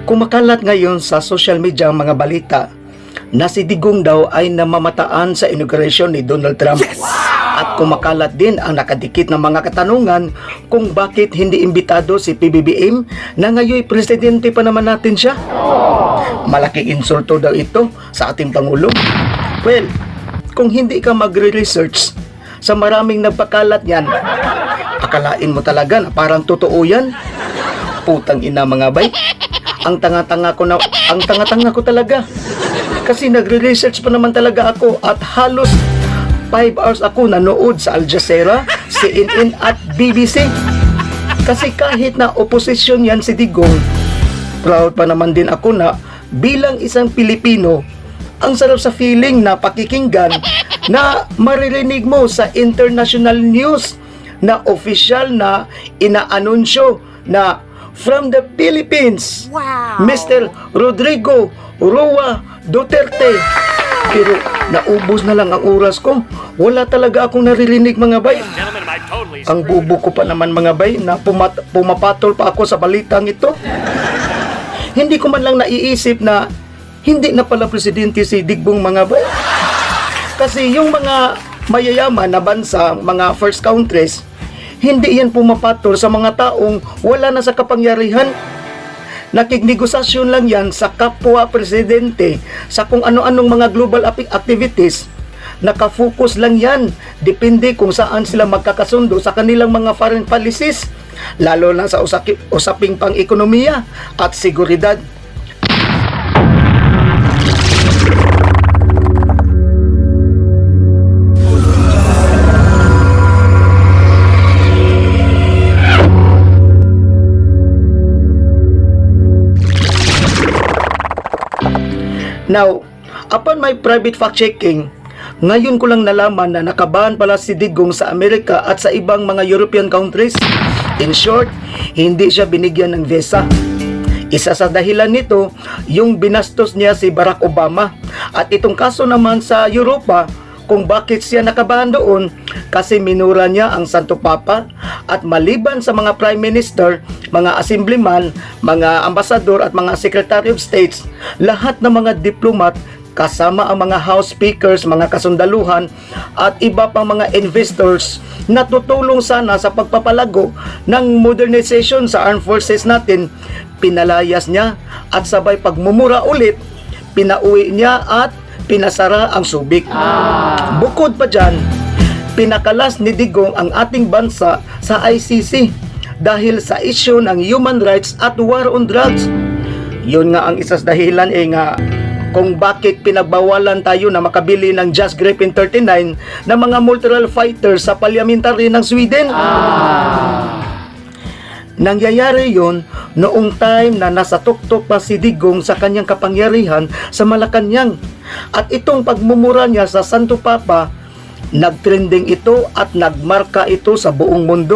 Kumakalat ngayon sa social media ang mga balita na si Digong daw ay namamataan sa inauguration ni Donald Trump. At kumakalat din ang nakadikit na mga katanungan kung bakit hindi imbitado si PBBM na ngayon presidente pa naman natin siya. Malaking insulto daw ito sa ating Pangulo. Well, kung hindi ka magre-research sa maraming nagpakalat yan, akalain mo talaga na parang totoo yan. Putang ina mga bay. Ang tanga-tanga ko talaga. Kasi nagre-research pa naman talaga ako at halos 5 hours ako nanood sa Al Jazeera, CNN at BBC. Kasi kahit na oposisyon yan si Digong, proud pa naman din ako na bilang isang Pilipino, ang sarap sa feeling na pakikinggan na maririnig mo sa international news na official na inaanunsyo na from the Philippines, wow, Mr. Rodrigo Roa Duterte. Pero naubos na lang ang oras ko. Wala talaga akong naririnig mga bay. Ang bubo ko pa naman mga bay na pumapatol pa ako sa balitang ito. Hindi ko man lang naiisip na hindi na pala presidente si Digong mga bay. Kasi yung mga mayayaman na bansa, mga first countries, hindi yan pumapatol sa mga taong wala na sa kapangyarihan. Nakikignegosasyon lang yan sa kapwa presidente sa kung ano-anong mga global activities. Nakafocus lang yan. Depende kung saan sila magkakasundo sa kanilang mga foreign policies, lalo na sa usaping pang-ekonomiya at seguridad. Now, upon my private fact-checking, ngayon ko lang nalaman na nakaban pala si Digong sa Amerika at sa ibang mga European countries. In short, hindi siya binigyan ng visa. Isa sa dahilan nito, yung binastos niya si Barack Obama. At itong kaso naman sa Europa, kung bakit siya nakabahan doon, kasi minura niya ang Santo Papa at maliban sa mga Prime Minister, mga Assemblyman, mga Ambasador at mga Secretary of States, lahat ng mga diplomat kasama ang mga House Speakers, mga kasundaluhan at iba pang mga investors na tutulong sana sa pagpapalago ng modernization sa armed forces natin, pinalayas niya at sabay pagmumura ulit, pinauwi niya at pinasara ang Subic. Bukod pa dyan, pinakalas ni Digong ang ating bansa sa ICC dahil sa issue ng human rights at war on drugs. Yun nga ang isang dahilan nga kung bakit pinagbawalan tayo na makabili ng Just Gripen 39 na mga multiple fighters sa parliamentary ng Sweden. Nangyayari yon noong time na nasa tuktok pa si Digong sa kanyang kapangyarihan sa Malacanang. At itong pagmumura niya sa Santo Papa, nagtrending ito at nagmarka ito sa buong mundo.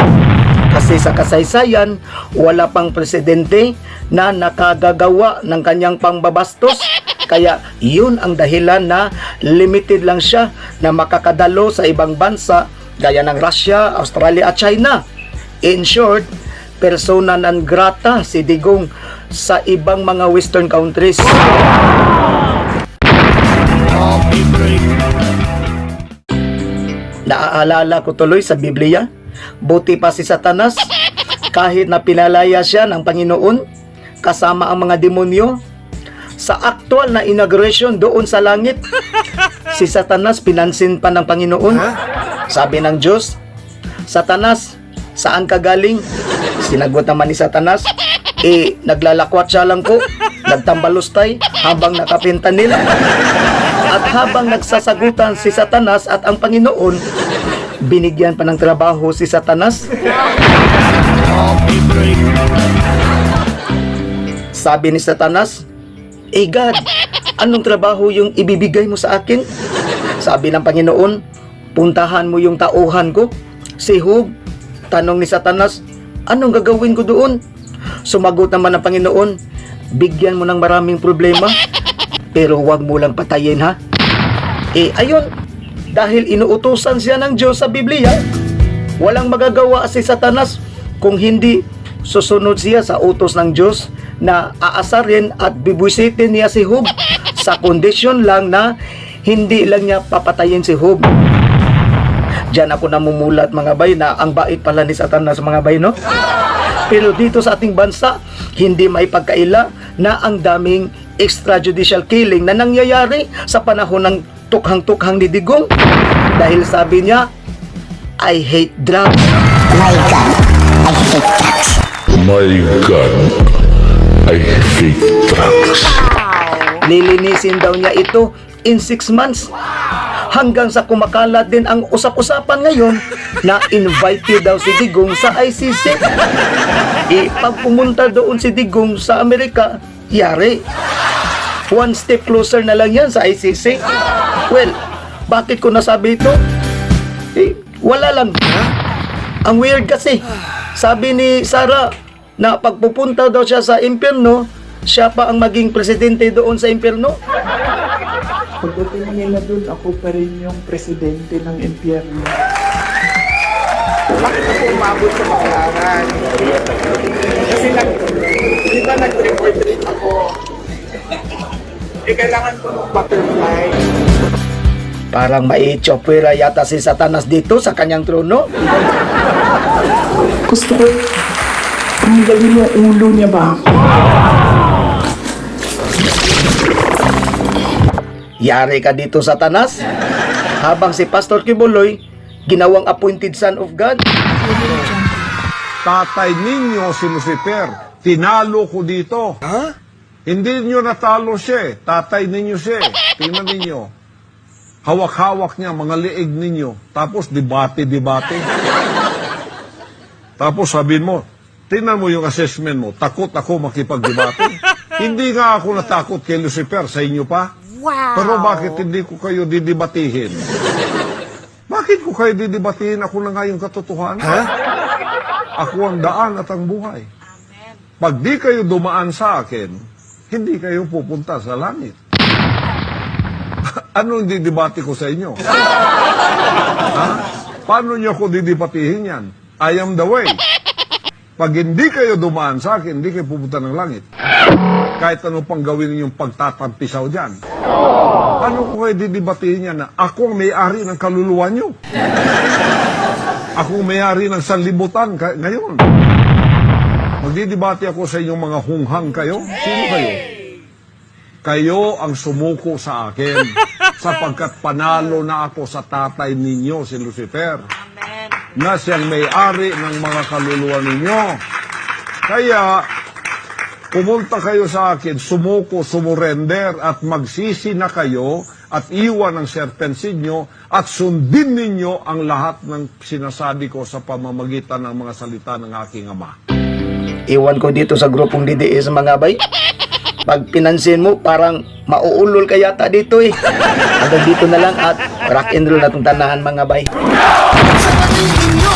Kasi sa kasaysayan, wala pang presidente na nakagagawa ng kanyang pangbabastos. Kaya yun ang dahilan na limited lang siya na makakadalo sa ibang bansa gaya ng Russia, Australia at China. In short, persona non grata si Digong sa ibang mga western countries. Naaalala ko tuloy sa Biblia, buti pa si Satanas, kahit na pinalaya siya ng Panginoon kasama ang mga demonyo, sa aktual na inauguration doon sa langit, si Satanas pinansin pa ng Panginoon. Sabi ng Diyos, Satanas, saan ka galing? Sinagot naman ni Satanas, naglalakwat siya lang ko, nagtambalustay habang nakapintanil. At habang nagsasagutan si Satanas at ang Panginoon, binigyan pa ng trabaho si Satanas. Sabi ni Satanas, God, anong trabaho yung ibibigay mo sa akin? Sabi ng Panginoon, puntahan mo yung tauhan ko, si Job. Tanong ni Satanas, anong gagawin ko doon? Sumagot naman ng Panginoon, bigyan mo ng maraming problema, pero wag mo lang patayin ha. Ayun, dahil inuutusan siya ng Diyos sa Biblia, walang magagawa si Satanas kung hindi susunod siya sa utos ng Diyos na aasarin at bibusitin niya si Job sa kondisyon lang na hindi lang niya papatayin si Job. Diyan ako namumulat mga bay na ang bait pala ni Satanas mga bay, no? Pero dito sa ating bansa, hindi may pagkaila na ang daming extrajudicial killing na nangyayari sa panahon ng tukhang-tukhang ni Digong. Dahil sabi niya, I hate drugs. My God, I hate drugs. My God, I hate drugs. Lilinisin daw niya ito in 6 months. Hanggang sa kumakalat din ang usap-usapan ngayon na invited daw si Digong sa ICC. Pag pumunta doon si Digong sa Amerika, yari. One step closer na lang yan sa ICC. Well, bakit ko nasabi ito? Wala lang. Ang weird kasi, sabi ni Sarah na pagpupunta daw siya sa impyerno, siya pa ang maging presidente doon sa impyerno. Pagdating nila dun, ako pa rin yung presidente ng impyerno. Bakit ako umabot sa Baclaran? Kasi di ba nag-report rin ako? Kailangan ko ng butterfly. Parang maichopwera yata si Satanas dito sa kanyang trono. Gusto ko tanggalin yung ulo niya ba? Yari ka dito, Satanas. Habang si Pastor Kibuloy, ginawang appointed son of God. Tatay ninyo si Lucifer. Tinalo ko dito. Hindi nyo natalo siya. Tatay ninyo siya. Tingnan ninyo. Hawak-hawak niya, mga liig ninyo. Tapos debate. Tapos sabihin mo, tingnan mo yung assessment mo. Takot ako makipag-debate. Hindi nga ako natakot kay Lucifer. Sa inyo pa? Wow. Pero bakit hindi ko kayo didibatihin? Bakit ko kayo didibatihin? Ako na nga yung katotohanan. Ako ang daan at ang buhay. Pag di kayo dumaan sa akin, hindi kayo pupunta sa langit. Anong didibati ko sa inyo? Paano nyo ako didibatihin yan? I am the way. Pag hindi kayo dumaan sa akin, hindi kayo pupunta ng langit. Kahit ano pang gawin ninyong pagtatampisaw dyan. Ano ko kayo didibatihin yan na ako ang may-ari ng kaluluwa nyo? Ako ang may-ari ng sanlibutan ngayon. Magdidibati ako sa inyong mga hunghang kayo. Sino kayo? Kayo ang sumuko sa akin sapagkat panalo na ako sa tatay ninyo, si Lucifer. Na siyang may-ari ng mga kaluluwa ninyo. Kaya, pumunta kayo sa akin, sumuko, sumurender, at magsisi na kayo, at iwan ang serpensid nyo, at sundin ninyo ang lahat ng sinasabi ko sa pamamagitan ng mga salita ng aking Ama. Iwan ko dito sa grupong DDS mga bay. Pag pinansin mo, parang mauulol ka yata dito eh. Hanggang dito na lang at rock and roll na itong tanahan mga bay. Sa paligid nyo